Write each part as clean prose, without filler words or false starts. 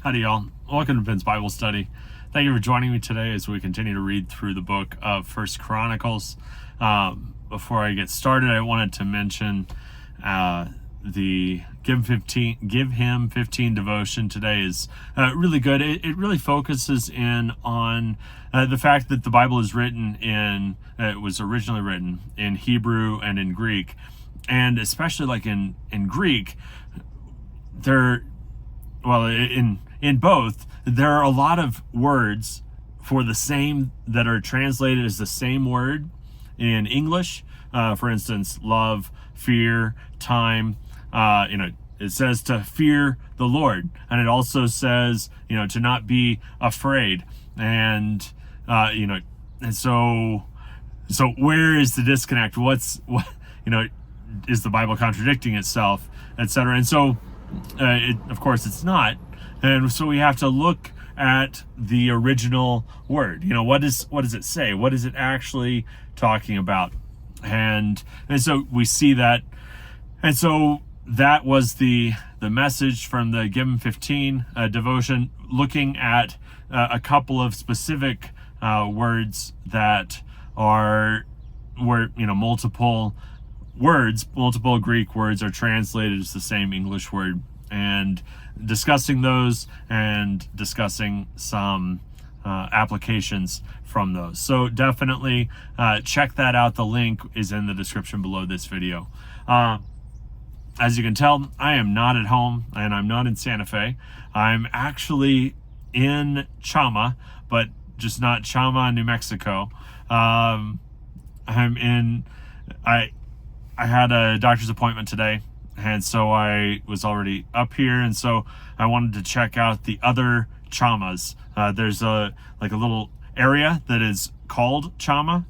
Howdy, y'all. Welcome to Ben's Bible Study. Thank you for joining me today as we continue to read through the book of First Chronicles. Before I get started, I wanted to mention the Give Him 15 devotion today is really good. It really focuses in on the fact that the Bible is written it was originally written in Hebrew and in Greek, and especially like in Greek, in both, there are a lot of words for the same that are translated as the same word in English. For instance, love, fear, time. It says to fear the Lord, and it also says, to not be afraid. And and so where is the disconnect? Is the Bible contradicting itself, etc.? And so, of course, it's not. And so we have to look at the original word. What does it say? What is it actually talking about? And so we see that. And so that was the message from the Give Him 15 devotion, looking at a couple of specific words that where multiple Greek words are translated as the same English word, and discussing those and discussing some applications from those. So definitely check that out. The link is in the description below this video. As you can tell, I am not at home, and I'm not in Santa Fe. I'm actually in Chama, but just not Chama, New Mexico. I had a doctor's appointment today, and so I was already up here, and so I wanted to check out the other Chamas. There's a little area that is called Chama.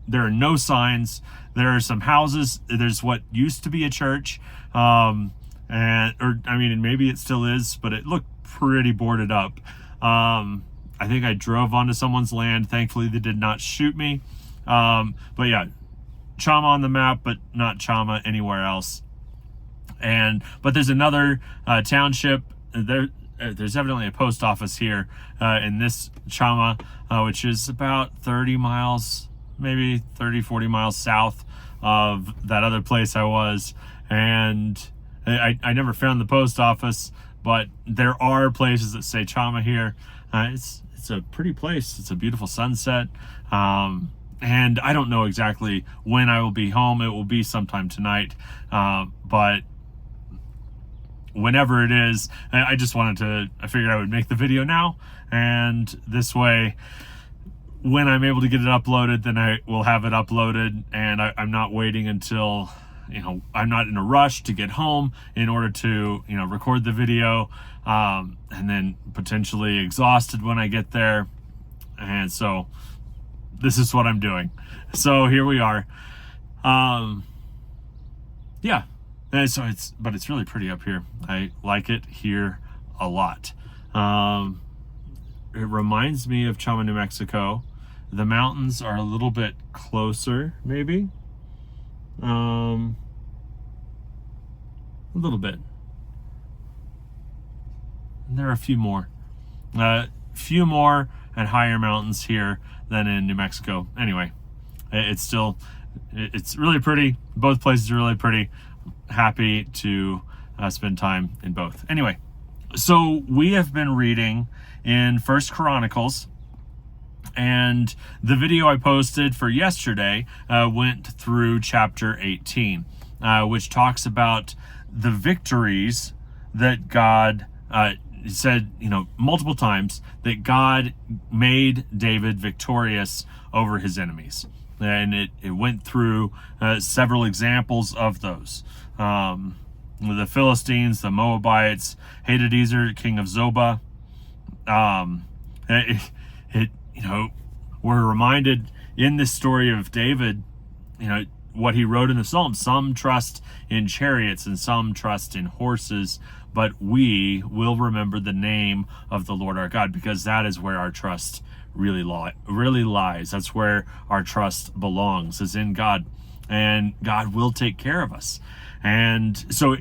There are no signs. There are some houses. There's what used to be a church, and maybe it still is, but it looked pretty boarded up. I think I drove onto someone's land. Thankfully, they did not shoot me. But yeah, Chama on the map, but not Chama anywhere else. But there's another township. There's evidently a post office here in this Chama, which is about 30 miles, maybe 30, 40 miles south of that other place I was. And I never found the post office, but there are places that say Chama here. It's a pretty place. It's a beautiful sunset. And I don't know exactly when I will be home. It will be sometime tonight. But whenever it is, I figured I would make the video now. And this way, when I'm able to get it uploaded, then I will have it uploaded. And I'm not waiting until, I'm not in a rush to get home in order to, record the video. And then potentially exhausted when I get there. And so this is what I'm doing. So here we are. Yeah. And so it's really pretty up here. I like it here a lot. It reminds me of Chama, New Mexico. The mountains are a little bit closer, maybe. A little bit. And there are a few more. And higher mountains here than in New Mexico. Anyway, it's really pretty. Both places are really pretty. Happy to spend time in both. Anyway, so we have been reading in First Chronicles, and the video I posted for yesterday went through chapter 18, which talks about the victories that God said, multiple times, that God made David victorious over his enemies. And it went through several examples of those. The Philistines, the Moabites, Hadadezer, king of Zobah. We're reminded in this story of David, what he wrote in the Psalms. Some trust in chariots and some trust in horses, but we will remember the name of the Lord our God, because that is where our trust really lies. That's where our trust belongs, is in God, and God will take care of us. And so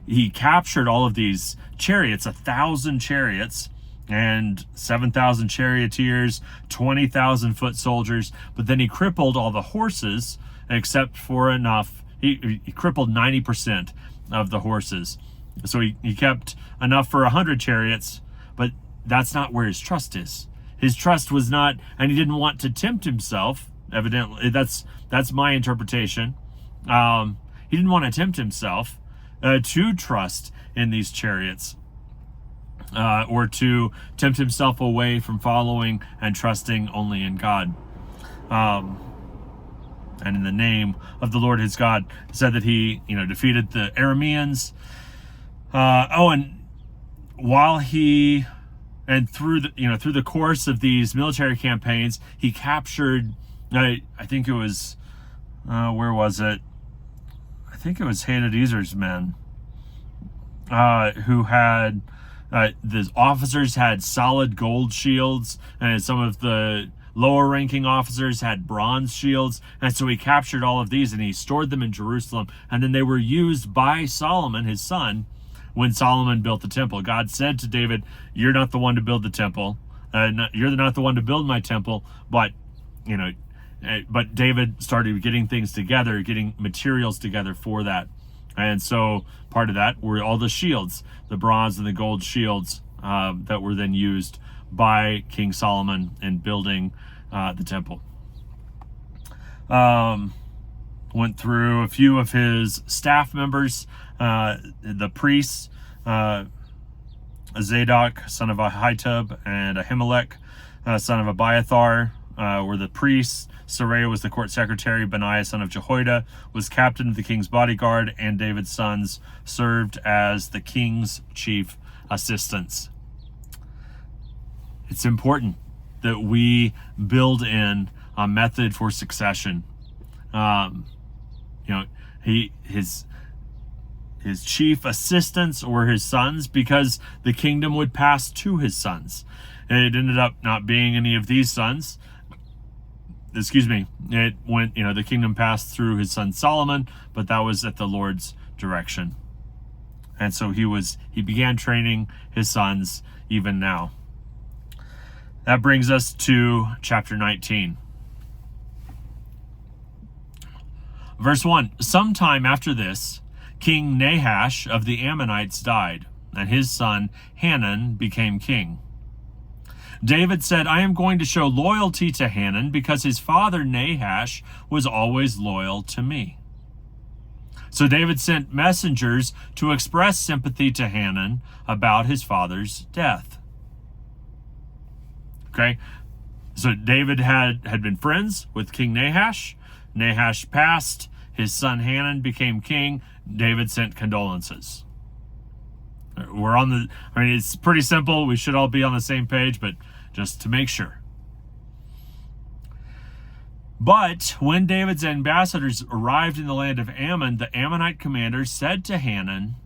he captured all of these chariots, 1,000 chariots, and 7,000 charioteers, 20,000 foot soldiers. But then he crippled all the horses, except for enough. He crippled 90% of the horses. So he kept enough for 100 chariots, but that's not where his trust is. His trust was not, and he didn't want to tempt himself. Evidently, that's my interpretation. He didn't want to tempt himself to trust in these chariots, or to tempt himself away from following and trusting only in God. And in the name of the Lord his God, said that he, defeated the Arameans. And while he, and through the course of these military campaigns, he captured, I think it was, where was it? I think it was Hadadezer's men, who had, the officers had solid gold shields, and some of the lower ranking officers had bronze shields. And so he captured all of these and he stored them in Jerusalem. And then they were used by Solomon, his son, when Solomon built the temple. God said to David, you're not the one to build the temple. You're not the one to build my temple. But David started getting things together, getting materials together for that. And so part of that were all the shields, the bronze and the gold shields that were then used by King Solomon in building the temple. Went through a few of his staff members, the priests, Zadok, son of Ahitub, and Ahimelech, son of Abiathar, were the priests. Saraiah was the court secretary. Benaiah, son of Jehoiada, was captain of the king's bodyguard, and David's sons served as the king's chief assistants. It's important that we build in a method for succession. His chief assistants were his sons, because the kingdom would pass to his sons. And it ended up not being any of these sons. It went, the kingdom passed through his son Solomon, but that was at the Lord's direction. And so he began training his sons even now. That brings us to chapter 19. Verse 1, sometime after this, King Nahash of the Ammonites died, and his son Hanun became king. David said, I am going to show loyalty to Hanun because his father Nahash was always loyal to me. So David sent messengers to express sympathy to Hanun about his father's death. Okay, so David had been friends with King Nahash. Nahash passed. His son Hanun became king. David sent condolences. It's pretty simple. We should all be on the same page, but just to make sure. But when David's ambassadors arrived in the land of Ammon, the Ammonite commander said to Hanun,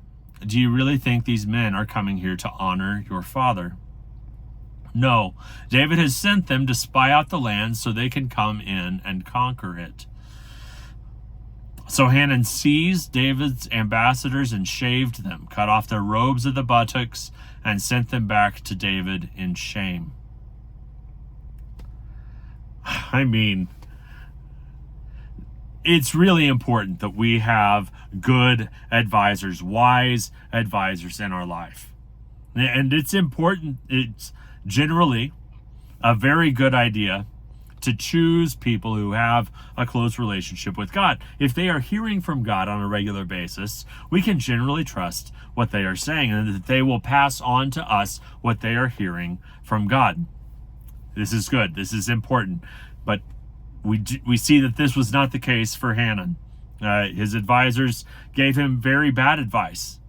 do you really think these men are coming here to honor your father? No, David has sent them to spy out the land so they can come in and conquer it. So Hanun seized David's ambassadors and shaved them, cut off their robes at the buttocks, and sent them back to David in shame. It's really important that we have good advisors, wise advisors in our life. And it's important, it's generally a very good idea to choose people who have a close relationship with God. If they are hearing from God on a regular basis, we can generally trust what they are saying, and that they will pass on to us what they are hearing from God. This is good. This is important. But we see that this was not the case for Hanun. His advisors gave him very bad advice.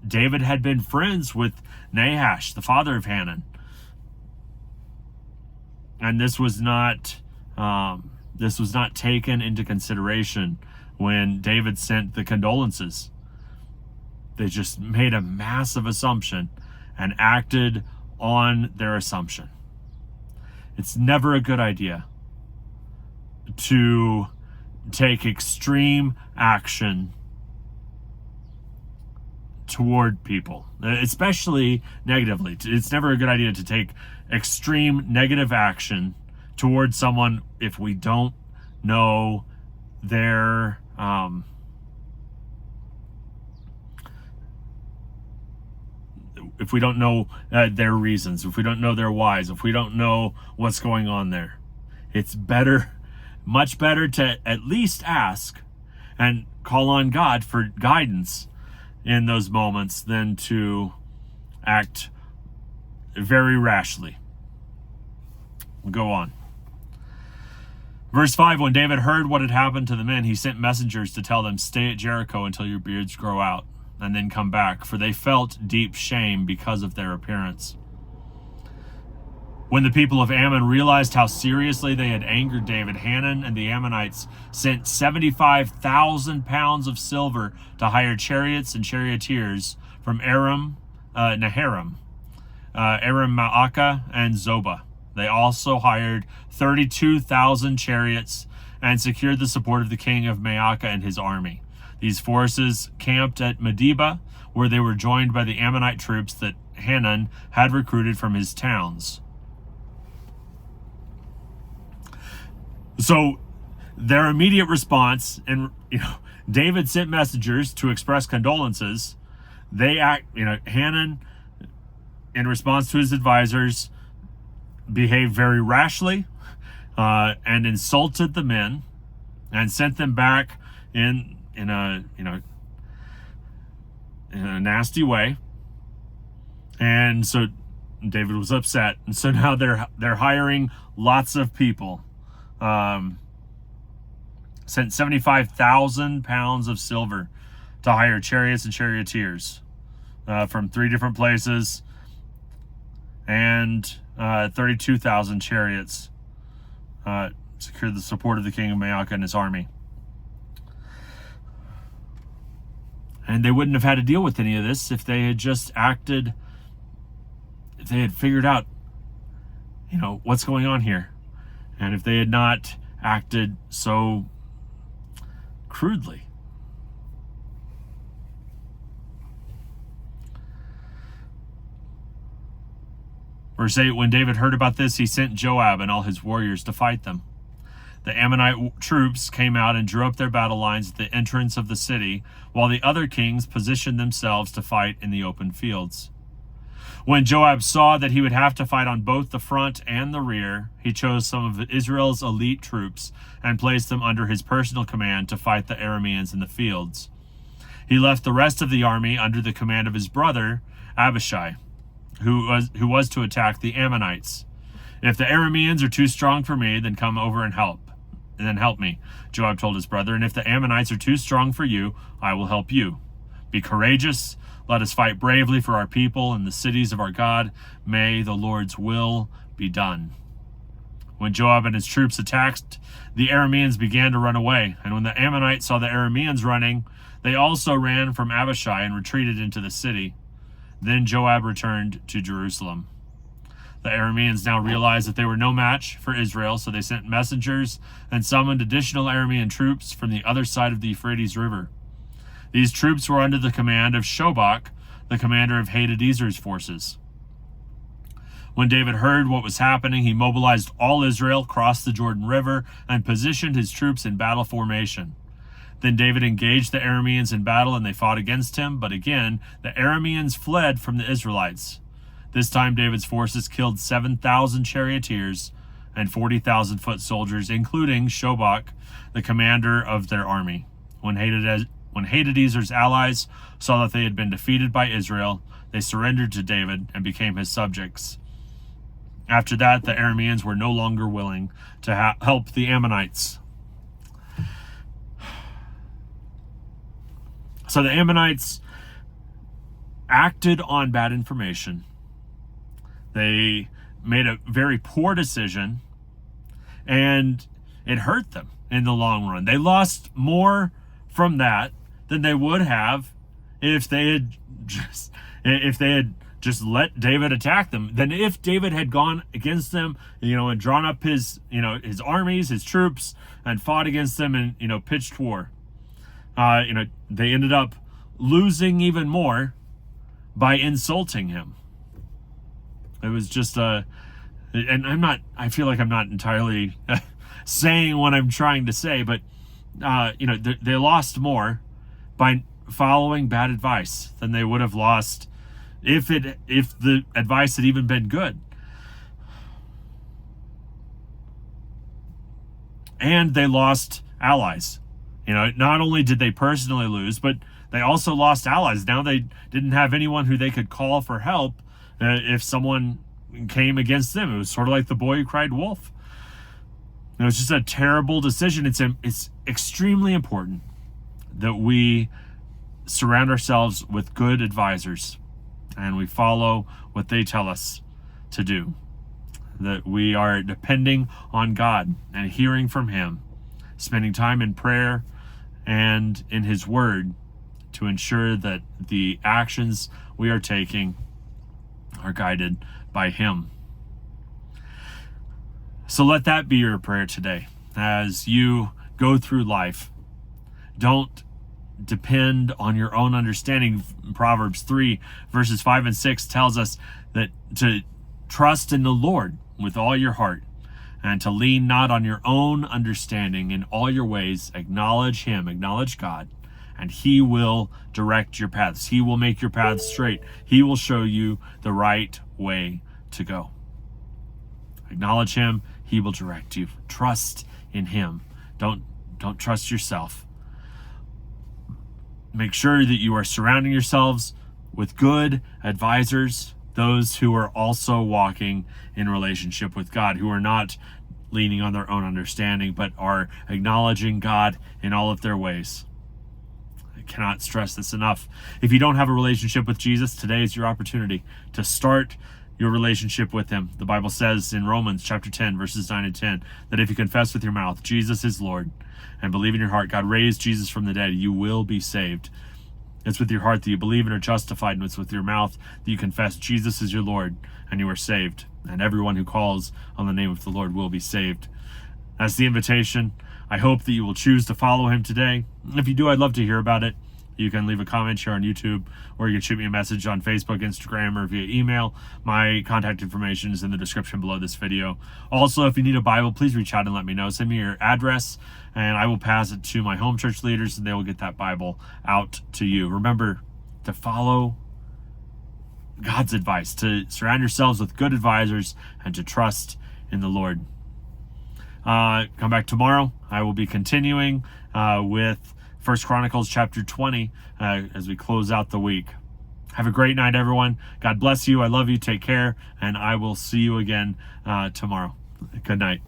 David had been friends with Nahash, the father of Hanun. And this was not taken into consideration when David sent the condolences. They just made a massive assumption and acted on their assumption. It's never a good idea to take extreme action toward people, especially negatively. It's never a good idea to take extreme negative action towards someone if we don't know their if we don't know their reasons, if we don't know their whys, if we don't know what's going on there. It's better, much better to at least ask and call on God for guidance in those moments than to act very rashly. We'll go on. Verse 5, when David heard what had happened to the men, he sent messengers to tell them, "Stay at Jericho until your beards grow out, and then come back," for they felt deep shame because of their appearance. When the people of Ammon realized how seriously they had angered David, Hanun and the Ammonites sent 75,000 pounds of silver to hire chariots and charioteers from Aram Naharaim, Aram Maacah, and Zobah. They also hired 32,000 chariots and secured the support of the king of Maacah and his army. These forces camped at Medeba, where they were joined by the Ammonite troops that Hanun had recruited from his towns. So their immediate response, and David sent messengers to express condolences. Hanun, in response to his advisors, behaved very rashly and insulted the men and sent them back in a nasty way. And so David was upset, and so now they're hiring lots of people. Sent 75,000 pounds of silver to hire chariots and charioteers from 3 different places, and 32,000 chariots secured the support of the king of Maacah and his army. And they wouldn't have had to deal with any of this if they had just acted, if they had figured out, what's going on here. And if they had not acted so crudely. Verse 8, when David heard about this, he sent Joab and all his warriors to fight them. The Ammonite troops came out and drew up their battle lines at the entrance of the city, while the other kings positioned themselves to fight in the open fields. When Joab saw that he would have to fight on both the front and the rear, he chose some of Israel's elite troops and placed them under his personal command to fight the Arameans in the fields. He left the rest of the army under the command of his brother, Abishai, who was to attack the Ammonites. "If the Arameans are too strong for me, then come over and help me," Joab told his brother. "And if the Ammonites are too strong for you, I will help you. Be courageous. Let us fight bravely for our people and the cities of our God. May the Lord's will be done." When Joab and his troops attacked, the Arameans began to run away. And when the Ammonites saw the Arameans running, they also ran from Abishai and retreated into the city. Then Joab returned to Jerusalem. The Arameans now realized that they were no match for Israel, so they sent messengers and summoned additional Aramean troops from the other side of the Euphrates River. These troops were under the command of Shobach, the commander of Hadadezer's forces. When David heard what was happening, he mobilized all Israel, crossed the Jordan River, and positioned his troops in battle formation. Then David engaged the Arameans in battle, and they fought against him. But again, the Arameans fled from the Israelites. This time David's forces killed 7,000 charioteers and 40,000 foot soldiers, including Shobach, the commander of their army. When Hadadezer's allies saw that they had been defeated by Israel, they surrendered to David and became his subjects. After that, the Arameans were no longer willing to help the Ammonites. So the Ammonites acted on bad information. They made a very poor decision, and it hurt them in the long run. They lost more from that than they would have if they had just let David attack them. Then if David had gone against them, and drawn up his armies, his troops, and fought against them and pitched war. They ended up losing even more by insulting him. It was just and I feel like I'm not entirely saying what I'm trying to say, but they lost more by following bad advice than they would have lost if the advice had even been good. And they lost allies. Not only did they personally lose, but they also lost allies. Now they didn't have anyone who they could call for help if someone came against them. It was sort of like the boy who cried wolf. It's just a terrible decision. It's extremely important that we surround ourselves with good advisors and we follow what they tell us to do. That we are depending on God and hearing from Him, spending time in prayer and in His Word to ensure that the actions we are taking are guided by Him. So let that be your prayer today as you go through life. Don't depend on your own understanding. Proverbs 3 verses 5 and 6 tells us that to trust in the Lord with all your heart and to lean not on your own understanding. In all your ways acknowledge Him, acknowledge God, and He will direct your paths. He will make your paths straight. He will show you the right way to go. Acknowledge Him, He will direct you. Trust in Him. Don't trust yourself. Make sure that you are surrounding yourselves with good advisors, those who are also walking in relationship with God, who are not leaning on their own understanding, but are acknowledging God in all of their ways. I cannot stress this enough. If you don't have a relationship with Jesus, today is your opportunity to start your relationship with Him. The Bible says in Romans chapter 10, verses 9 and 10, that if you confess with your mouth Jesus is Lord and believe in your heart God raised Jesus from the dead, you will be saved. It's with your heart that you believe and are justified, and it's with your mouth that you confess Jesus is your Lord, and you are saved. And everyone who calls on the name of the Lord will be saved. That's the invitation. I hope that you will choose to follow Him today. If you do, I'd love to hear about it. You can leave a comment here on YouTube, or you can shoot me a message on Facebook, Instagram, or via email. My contact information is in the description below this video. Also, if you need a Bible, please reach out and let me know. Send me your address, and I will pass it to my home church leaders, and they will get that Bible out to you. Remember to follow God's advice, to surround yourselves with good advisors, and to trust in the Lord. Come back tomorrow. I will be continuing with 1 Chronicles chapter 20 as we close out the week. Have a great night, everyone. God bless you. I love you. Take care. And I will see you again tomorrow. Good night.